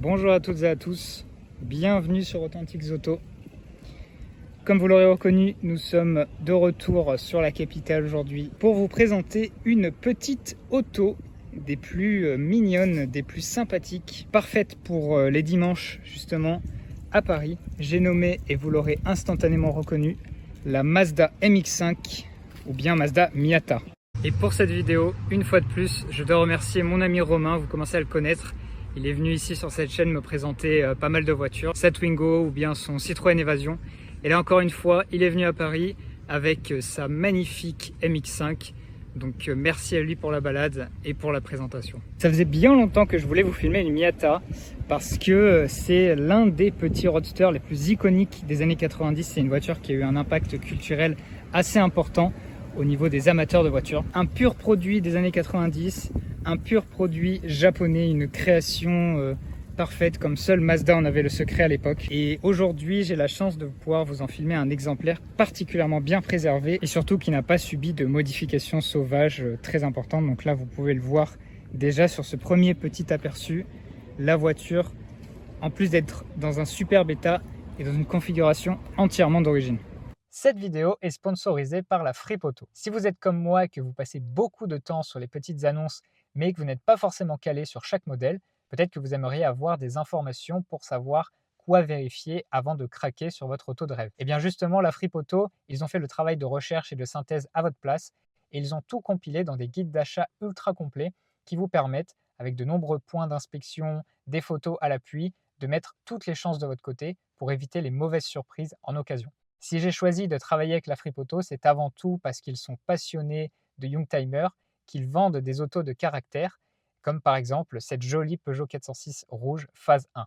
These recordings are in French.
Bonjour à toutes et à tous, bienvenue sur Authentiques Auto. Comme vous l'aurez reconnu, nous sommes de retour sur la capitale aujourd'hui pour vous présenter une petite auto des plus mignonnes, des plus sympathiques, parfaite pour les dimanches justement à Paris. J'ai nommé, et vous l'aurez instantanément reconnu, la Mazda MX-5 ou bien Mazda Miata. Et pour cette vidéo, une fois de plus, je dois remercier mon ami Romain, vous commencez à le connaître. Il est venu ici sur cette chaîne me présenter pas mal de voitures, sa Twingo ou bien son Citroën Evasion. Et là encore une fois, il est venu à Paris avec sa magnifique MX-5. Donc merci à lui pour la balade et pour la présentation. Ça faisait bien longtemps que je voulais vous filmer une Miata parce que c'est l'un des petits roadsters les plus iconiques des années 90. C'est une voiture qui a eu un impact culturel assez important au niveau des amateurs de voitures. Un pur produit des années 90. Un pur produit japonais, une création parfaite comme seul Mazda en avait le secret à l'époque. Et aujourd'hui, j'ai la chance de pouvoir vous en filmer un exemplaire particulièrement bien préservé et surtout qui n'a pas subi de modifications sauvages très importantes. Donc là, vous pouvez le voir déjà sur ce premier petit aperçu. La voiture, en plus d'être dans un superbe état, est dans une configuration entièrement d'origine. Cette vidéo est sponsorisée par la Fripe Auto. Si vous êtes comme moi et que vous passez beaucoup de temps sur les petites annonces mais que vous n'êtes pas forcément calé sur chaque modèle, peut-être que vous aimeriez avoir des informations pour savoir quoi vérifier avant de craquer sur votre auto de rêve. Et bien justement, la Fripe Auto, ils ont fait le travail de recherche et de synthèse à votre place et ils ont tout compilé dans des guides d'achat ultra complets qui vous permettent, avec de nombreux points d'inspection, des photos à l'appui, de mettre toutes les chances de votre côté pour éviter les mauvaises surprises en occasion. Si j'ai choisi de travailler avec la Fripe Auto, c'est avant tout parce qu'ils sont passionnés de Youngtimer, qu'ils vendent des autos de caractère, comme par exemple cette jolie Peugeot 406 rouge phase 1.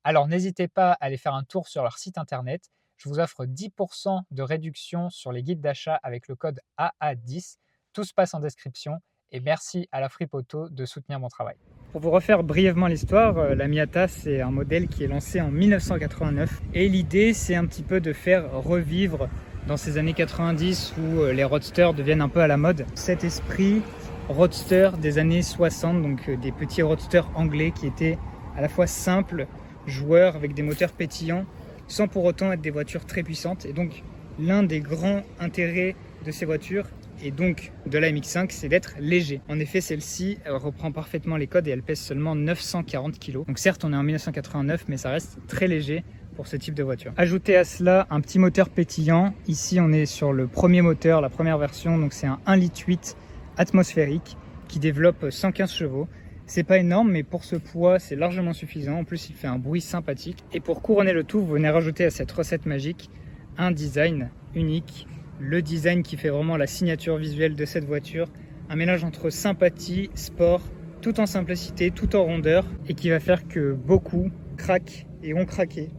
Alors n'hésitez pas à aller faire un tour sur leur site internet, je vous offre 10% de réduction sur les guides d'achat avec le code AA10, tout se passe en description et merci à la Fripe Auto de soutenir mon travail. Pour vous refaire brièvement l'histoire, la Miata c'est un modèle qui est lancé en 1989 et l'idée c'est un petit peu de faire revivre dans ces années 90 où les roadsters deviennent un peu à la mode, cet esprit roadster des années 60, donc des petits roadsters anglais qui étaient à la fois simples, joueurs avec des moteurs pétillants, sans pour autant être des voitures très puissantes. Et donc l'un des grands intérêts de ces voitures, et donc de la MX-5, c'est d'être léger. En effet, celle-ci reprend parfaitement les codes et elle pèse seulement 940 kg. Donc certes, on est en 1989, mais ça reste très léger pour ce type de voiture. Ajoutez à cela un petit moteur pétillant. Ici, on est sur le premier moteur, la première version, donc c'est un 1,8 litre atmosphérique qui développe 115 chevaux. C'est pas énorme, mais pour ce poids, c'est largement suffisant. En plus, il fait un bruit sympathique. Et pour couronner le tout, vous venez rajouter à cette recette magique un design unique. Le design qui fait vraiment la signature visuelle de cette voiture. Un mélange entre sympathie, sport, tout en simplicité, tout en rondeur, et qui va faire que beaucoup craquent et ont craqué.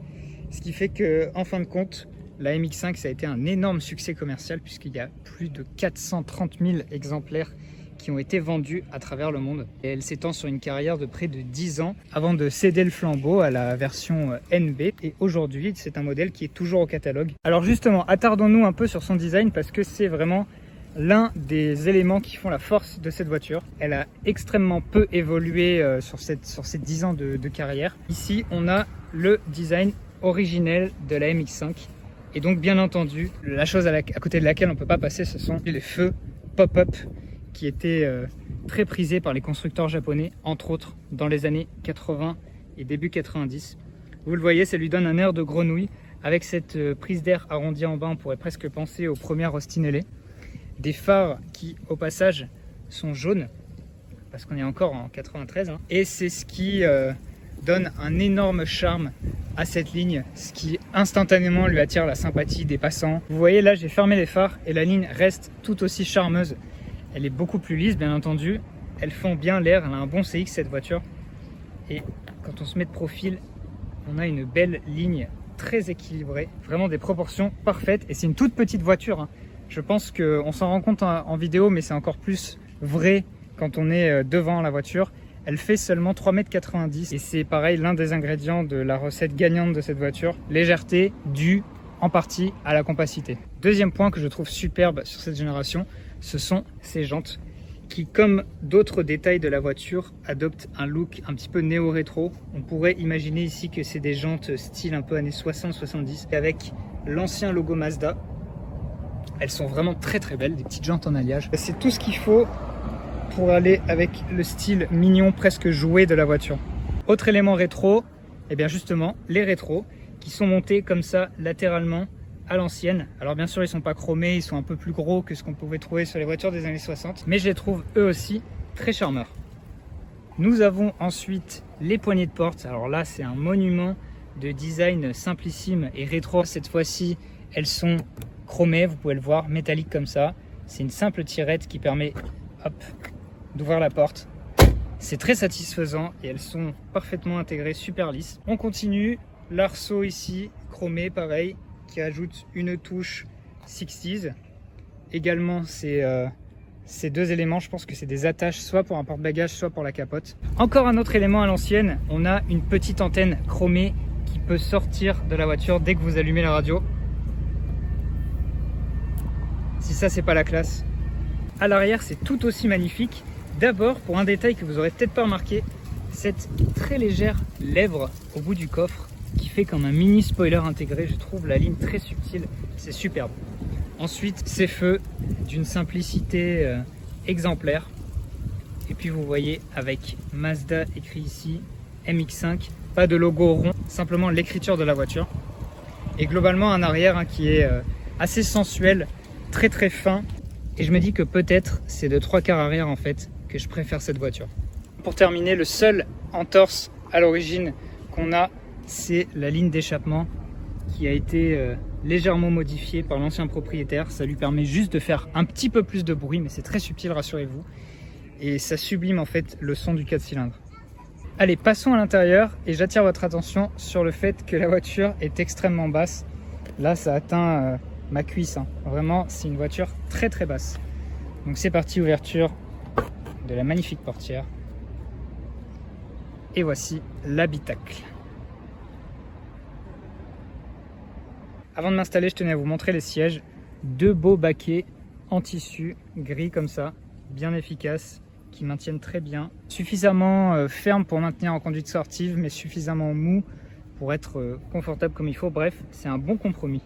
Ce qui fait que, en fin de compte, la MX-5, ça a été un énorme succès commercial puisqu'il y a plus de 430 000 exemplaires qui ont été vendus à travers le monde. Et elle s'étend sur une carrière de près de 10 ans avant de céder le flambeau à la version NB. Et aujourd'hui, c'est un modèle qui est toujours au catalogue. Alors justement, attardons-nous un peu sur son design parce que c'est vraiment l'un des éléments qui font la force de cette voiture. Elle a extrêmement peu évolué sur ces 10 ans de carrière. Ici, on a le design originel de la MX-5. Et donc, bien entendu, la chose à côté de laquelle on ne peut pas passer, ce sont les feux pop-up qui étaient très prisés par les constructeurs japonais, entre autres dans les années 80 et début 90. Vous le voyez, ça lui donne un air de grenouille. Avec cette prise d'air arrondie en bas, on pourrait presque penser aux premières Austin. Des phares qui, au passage, sont jaunes, parce qu'on est encore en 93. Et c'est ce qui donne un énorme charme à cette ligne, ce qui instantanément lui attire la sympathie des passants. Vous voyez là, j'ai fermé les phares et la ligne reste tout aussi charmeuse. Elle est beaucoup plus lisse, bien entendu. Elle fend bien l'air, elle a un bon CX cette voiture. Et quand on se met de profil, on a une belle ligne très équilibrée, vraiment des proportions parfaites. Et c'est une toute petite voiture. Je pense qu'on s'en rend compte en vidéo, mais c'est encore plus vrai quand on est devant la voiture. Elle fait seulement 3,90 m et c'est pareil, l'un des ingrédients de la recette gagnante de cette voiture, légèreté due en partie à la compacité. Deuxième point que je trouve superbe sur cette génération, ce sont ces jantes qui, comme d'autres détails de la voiture, adopte un look un petit peu néo-rétro. On pourrait imaginer ici que c'est des jantes style un peu années 60-70 avec l'ancien logo Mazda. Elles sont vraiment très très belles, des petites jantes en alliage. C'est tout ce qu'il faut pour aller avec le style mignon, presque jouet de la voiture. Autre élément rétro, et bien justement les rétros qui sont montés comme ça latéralement à l'ancienne. Alors bien sûr ils sont pas chromés, ils sont un peu plus gros que ce qu'on pouvait trouver sur les voitures des années 60, mais je les trouve eux aussi très charmeurs. Nous avons ensuite les poignées de porte. Alors là c'est un monument de design simplissime et rétro. Cette fois-ci elles sont chromées, vous pouvez le voir, métallique comme ça. C'est une simple tirette qui permet d'ouvrir la porte. C'est très satisfaisant et elles sont parfaitement intégrées, super lisses. On continue, l'arceau ici, chromé pareil, qui ajoute une touche 60s. Également ces deux éléments, je pense que c'est des attaches soit pour un porte-bagages, soit pour la capote. Encore un autre élément à l'ancienne, on a une petite antenne chromée qui peut sortir de la voiture dès que vous allumez la radio. Si ça c'est pas la classe. À l'arrière c'est tout aussi magnifique. D'abord pour un détail que vous aurez peut-être pas remarqué, cette très légère lèvre au bout du coffre qui fait comme un mini spoiler intégré. Je trouve la ligne très subtile, c'est superbe. Ensuite ces feux d'une simplicité exemplaire. Et puis vous voyez avec Mazda écrit ici MX5, pas de logo rond, simplement l'écriture de la voiture. Et globalement un arrière qui est assez sensuel, très très fin, et je me dis que peut-être c'est de 3/4 arrière en fait que je préfère cette voiture. Pour terminer, le seul entorse à l'origine qu'on a, c'est la ligne d'échappement qui a été légèrement modifiée par l'ancien propriétaire. Ça lui permet juste de faire un petit peu plus de bruit, mais c'est très subtil, rassurez-vous, et ça sublime en fait le son du 4 cylindres. Allez, passons à l'intérieur et j'attire votre attention sur le fait que la voiture est extrêmement basse. Là ça atteint ma cuisse, hein. Vraiment c'est une voiture très très basse. Donc c'est parti, ouverture de la magnifique portière et voici l'habitacle. Avant de m'installer, je tenais à vous montrer les sièges. Deux beaux baquets en tissu gris comme ça, bien efficaces, qui maintiennent très bien, suffisamment ferme pour maintenir en conduite sportive mais suffisamment mou pour être confortable comme il faut. Bref, c'est un bon compromis.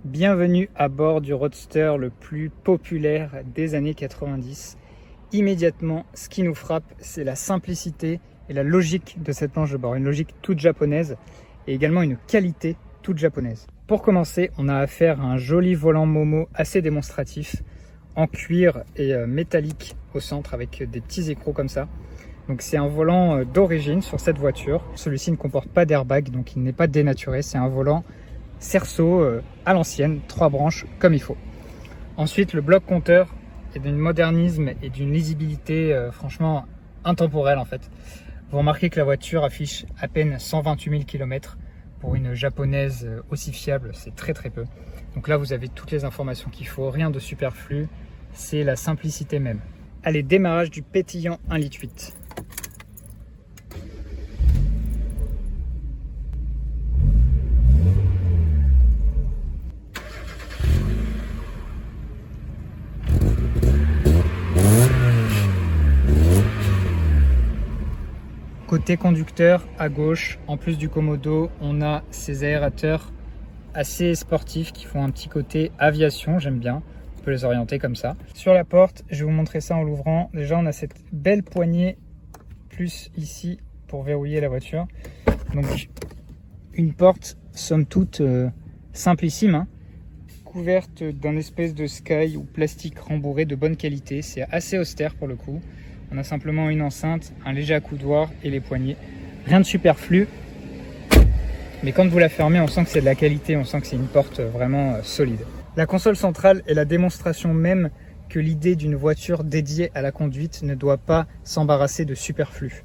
Bienvenue à bord du roadster le plus populaire des années 90. Immédiatement, ce qui nous frappe, c'est la simplicité et la logique de cette planche de bord. Une logique toute japonaise et également une qualité toute japonaise. Pour commencer, on a affaire à un joli volant Momo assez démonstratif, en cuir et métallique au centre avec des petits écrous comme ça. Donc c'est un volant d'origine sur cette voiture. Celui-ci ne comporte pas d'airbag, donc il n'est pas dénaturé. C'est un volant cerceau à l'ancienne, 3 branches comme il faut. Ensuite, le bloc compteur est d'un modernisme et d'une lisibilité franchement intemporelle en fait. Vous remarquez que la voiture affiche à peine 128 000 km. Pour une japonaise aussi fiable, c'est très très peu. Donc là, vous avez toutes les informations qu'il faut, rien de superflu, c'est la simplicité même. Allez, démarrage du pétillant 1,8 litre. Côté conducteur, à gauche, en plus du commodo, on a ces aérateurs assez sportifs qui font un petit côté aviation, j'aime bien. On peut les orienter comme ça. Sur la porte, je vais vous montrer ça en l'ouvrant. Déjà, on a cette belle poignée, plus ici, pour verrouiller la voiture. Donc, une porte, somme toute, simplissime, hein, couverte d'un espèce de sky ou plastique rembourré de bonne qualité. C'est assez austère pour le coup. On a simplement une enceinte, un léger accoudoir et les poignées. Rien de superflu. Mais quand vous la fermez, on sent que c'est de la qualité, on sent que c'est une porte vraiment solide. La console centrale est la démonstration même que l'idée d'une voiture dédiée à la conduite ne doit pas s'embarrasser de superflu.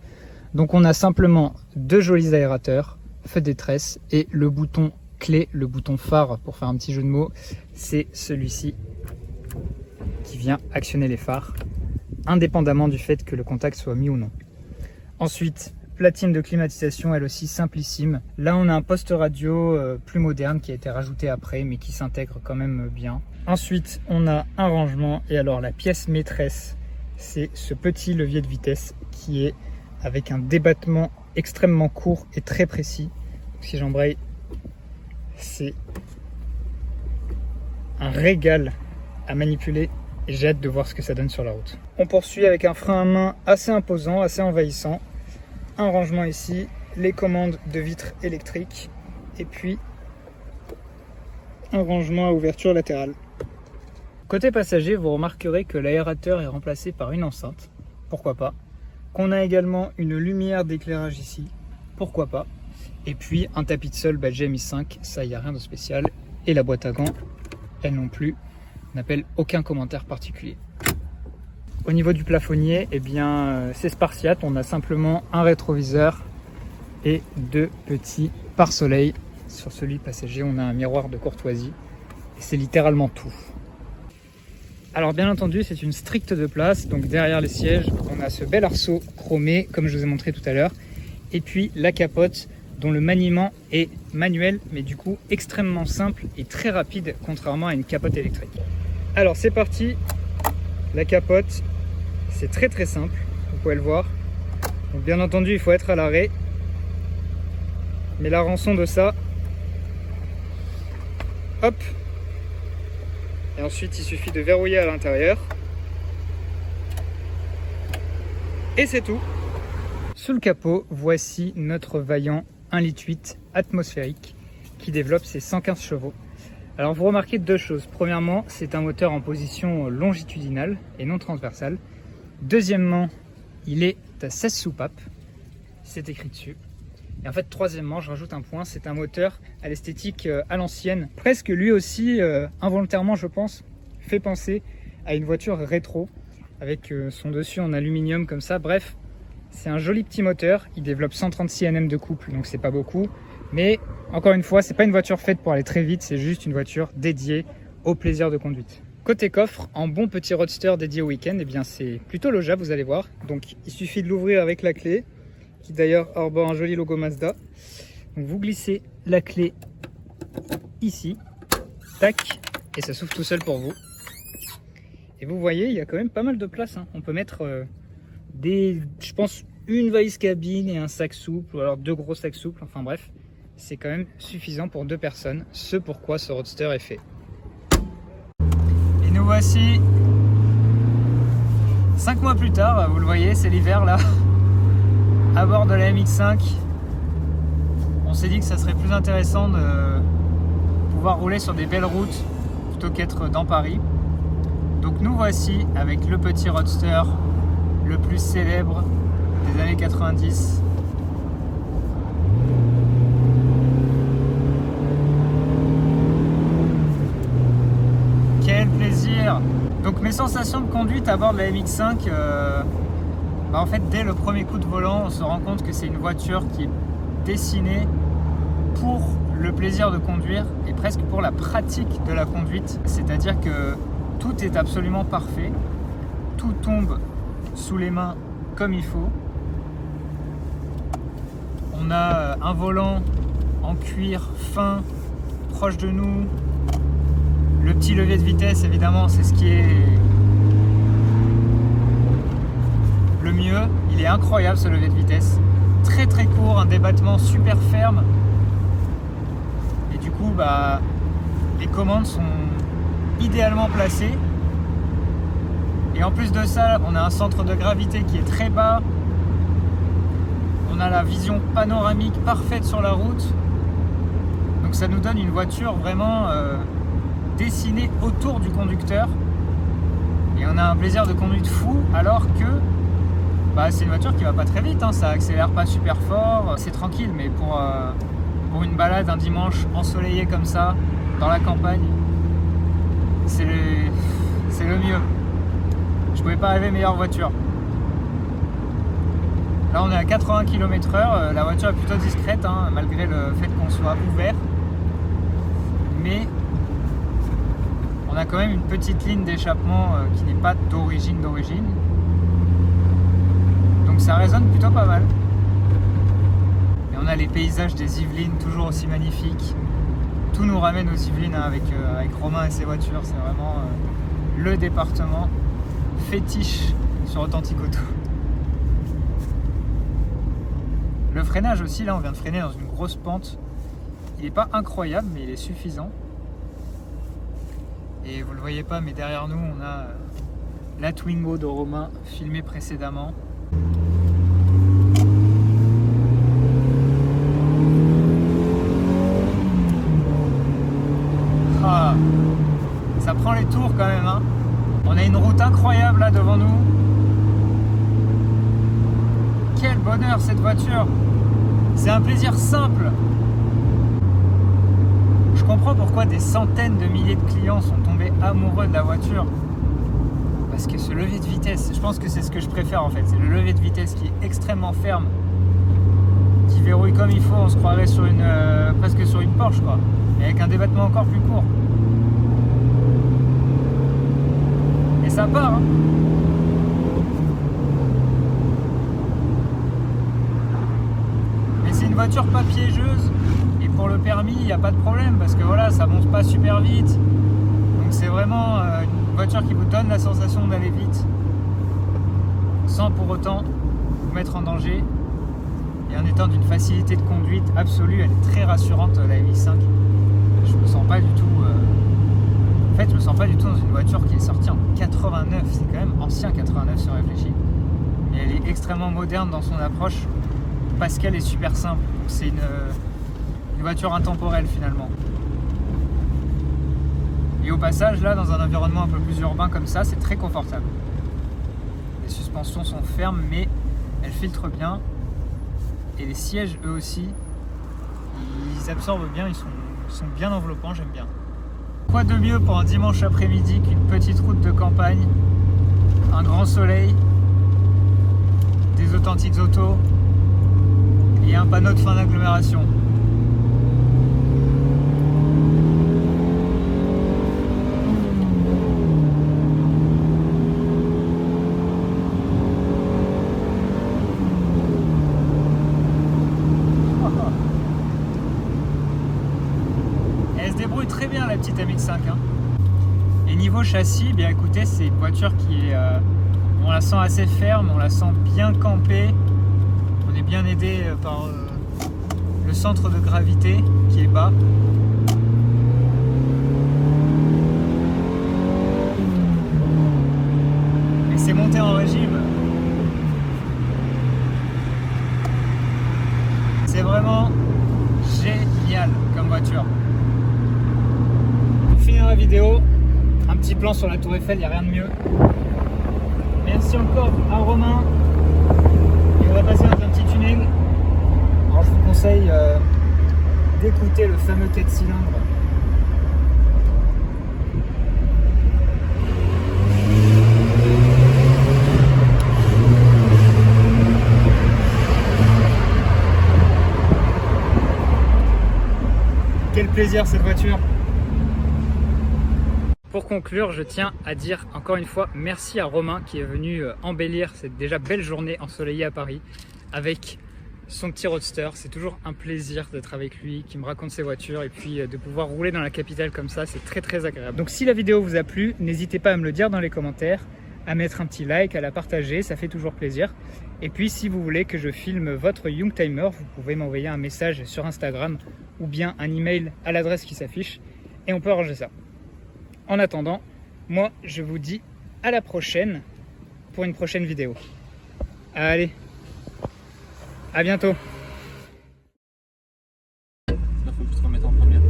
Donc on a simplement deux jolis aérateurs, feu de détresse et le bouton clé, le bouton phare pour faire un petit jeu de mots, c'est celui-ci qui vient actionner les phares, indépendamment du fait que le contact soit mis ou non. Ensuite, platine de climatisation, elle aussi simplissime. Là, on a un poste radio plus moderne qui a été rajouté après, mais qui s'intègre quand même bien. Ensuite, on a un rangement. Et alors, la pièce maîtresse, c'est ce petit levier de vitesse qui est avec un débattement extrêmement court et très précis. Si j'embraye, c'est un régal à manipuler et j'ai hâte de voir ce que ça donne sur la route. On poursuit avec un frein à main assez imposant, assez envahissant. Un rangement ici, les commandes de vitres électriques et puis un rangement à ouverture latérale. Côté passager, vous remarquerez que l'aérateur est remplacé par une enceinte, pourquoi pas. Qu'on a également une lumière d'éclairage ici, pourquoi pas. Et puis un tapis de sol Badger Mi5, ça y a rien de spécial. Et la boîte à gants, elle non plus, n'appelle aucun commentaire particulier. Au niveau du plafonnier, eh bien, c'est spartiate. On a simplement un rétroviseur et 2 petits pare-soleil. Sur celui passager, on a un miroir de courtoisie. Et c'est littéralement tout. Alors bien entendu, c'est une stricte de place. Donc derrière les sièges, on a ce bel arceau chromé, comme je vous ai montré tout à l'heure. Et puis la capote, dont le maniement est manuel, mais du coup extrêmement simple et très rapide, contrairement à une capote électrique. Alors c'est parti. La capote, c'est très simple, vous pouvez le voir. Donc bien entendu, il faut être à l'arrêt. Mais la rançon de ça, hop. Et ensuite, il suffit de verrouiller à l'intérieur. Et c'est tout. Sous le capot, voici notre Vaillant 1,8 litre atmosphérique qui développe ses 115 chevaux. Alors vous remarquez 2 choses. Premièrement, c'est un moteur en position longitudinale et non transversale. Deuxièmement, il est à 16 soupapes, c'est écrit dessus. Et en fait, troisièmement, je rajoute un point, c'est un moteur à l'esthétique à l'ancienne. Presque lui aussi, involontairement je pense, fait penser à une voiture rétro, avec son dessus en aluminium comme ça. Bref, c'est un joli petit moteur, il développe 136 Nm de couple, donc c'est pas beaucoup. Mais encore une fois, c'est pas une voiture faite pour aller très vite, c'est juste une voiture dédiée au plaisir de conduite. Côté coffre, en bon petit roadster dédié au week-end, eh bien c'est plutôt logeable, vous allez voir. Donc il suffit de l'ouvrir avec la clé, qui d'ailleurs arbore un joli logo Mazda. Donc vous glissez la clé ici, tac, et ça s'ouvre tout seul pour vous. Et vous voyez, il y a quand même pas mal de place, hein. On peut mettre je pense, une valise cabine et un sac souple, ou alors 2 gros sacs souples, enfin bref. C'est quand même suffisant pour 2 personnes, ce pourquoi ce roadster est fait. Et nous voici 5 mois plus tard, vous le voyez, c'est l'hiver là, à bord de la MX5. On s'est dit que ça serait plus intéressant de pouvoir rouler sur des belles routes plutôt qu'être dans Paris. Donc nous voici avec le petit roadster le plus célèbre des années 90. Quel plaisir! Donc mes sensations de conduite à bord de la MX5, en fait dès le premier coup de volant on se rend compte que c'est une voiture qui est dessinée pour le plaisir de conduire et presque pour la pratique de la conduite. C'est-à-dire que tout est absolument parfait, tout tombe sous les mains comme il faut. On a un volant en cuir fin, proche de nous. Le petit levier de vitesse, évidemment, c'est ce qui est le mieux. Il est incroyable ce levier de vitesse. Très court, un débattement super ferme. Et du coup, les commandes sont idéalement placées. Et en plus de ça, on a un centre de gravité qui est très bas. On a la vision panoramique parfaite sur la route. Donc ça nous donne une voiture vraiment dessinée autour du conducteur. Et on a un plaisir de conduite fou, alors que c'est une voiture qui va pas très vite, hein. Ça accélère pas super fort, c'est tranquille, mais pour une balade un dimanche ensoleillé comme ça, dans la campagne, c'est le mieux. Je pouvais pas rêver meilleure voiture. Là on est à 80 km/h, la voiture est plutôt discrète, hein, malgré le fait qu'on soit ouvert. Mais On a quand même une petite ligne d'échappement qui n'est pas d'origine. Donc ça résonne plutôt pas mal. Et on a les paysages des Yvelines toujours aussi magnifiques. Tout nous ramène aux Yvelines hein, avec Romain et ses voitures. C'est vraiment le département fétiche sur Authentic Auto. Le freinage aussi, là on vient de freiner dans une grosse pente. Il n'est pas incroyable mais il est suffisant. Et vous le voyez pas mais derrière nous on a la Twingo de Romain filmée précédemment. Ah, ça prend les tours quand même hein. On a une route incroyable là devant nous. Quel bonheur cette voiture. C'est un plaisir simple. Je comprends pourquoi des centaines de milliers de clients sont tombés amoureux de la voiture. Parce que ce levier de vitesse, je pense que c'est ce que je préfère en fait. C'est le levier de vitesse qui est extrêmement ferme, qui verrouille comme il faut. On se croirait sur presque sur une Porsche quoi. Et avec un débattement encore plus court. Et ça part hein. Mais c'est une voiture pas piégeuse. Et pour le permis, il n'y a pas de problème parce que voilà, ça monte pas super vite. Donc c'est vraiment une voiture qui vous donne la sensation d'aller vite sans pour autant vous mettre en danger et en étant d'une facilité de conduite absolue. Elle est très rassurante la MX-5. Je me sens pas du tout en fait je me sens pas du tout dans une voiture qui est sortie en 89. C'est quand même ancien 89 si on réfléchit. Et elle est extrêmement moderne dans son approche parce qu'elle est super simple. C'est une voiture intemporelle finalement. Et au passage là dans un environnement un peu plus urbain comme ça, c'est très confortable. Les suspensions sont fermes mais elles filtrent bien. Et les sièges eux aussi, ils absorbent bien, ils sont bien enveloppants, j'aime bien. Quoi de mieux pour un dimanche après-midi qu'une petite route de campagne, un grand soleil, des Authentics Auto et un panneau de fin d'agglomération. Elle se débrouille très bien la petite MX-5 hein. Et niveau châssis, bien écoutez, c'est une voiture qui est on la sent assez ferme, on la sent bien campée. On est bien aidé par le centre de gravité qui est bas. Et c'est monté en régime. C'est vraiment génial comme voiture. Pour finir la vidéo, un petit plan sur la Tour Eiffel, il n'y a rien de mieux. Merci encore à Romain. Et on va passer dans un petit tunnel. Alors je vous conseille d'écouter le fameux 4 cylindres. Quel plaisir cette voiture! Pour conclure, je tiens à dire encore une fois merci à Romain qui est venu embellir cette déjà belle journée ensoleillée à Paris avec son petit roadster. C'est toujours un plaisir d'être avec lui, qui me raconte ses voitures et puis de pouvoir rouler dans la capitale comme ça, c'est très très agréable. Donc si la vidéo vous a plu, n'hésitez pas à me le dire dans les commentaires, à mettre un petit like, à la partager, ça fait toujours plaisir. Et puis si vous voulez que je filme votre Youngtimer, vous pouvez m'envoyer un message sur Instagram ou bien un email à l'adresse qui s'affiche et on peut arranger ça. En attendant, moi je vous dis à la prochaine pour une prochaine vidéo. Allez, à bientôt. Là, faut que tu te remettes en première.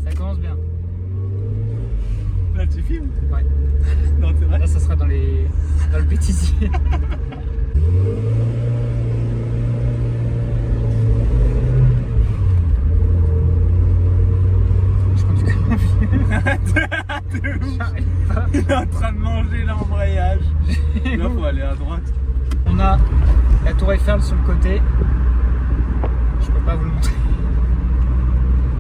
Ça commence bien. Là, tu filmes? Ouais. Non, c'est vrai. Là, ça sera dans le bêtisier. Il est en train de manger l'embrayage. Là, faut aller à droite. On a la Tour Eiffel sur le côté. Je peux pas vous le montrer.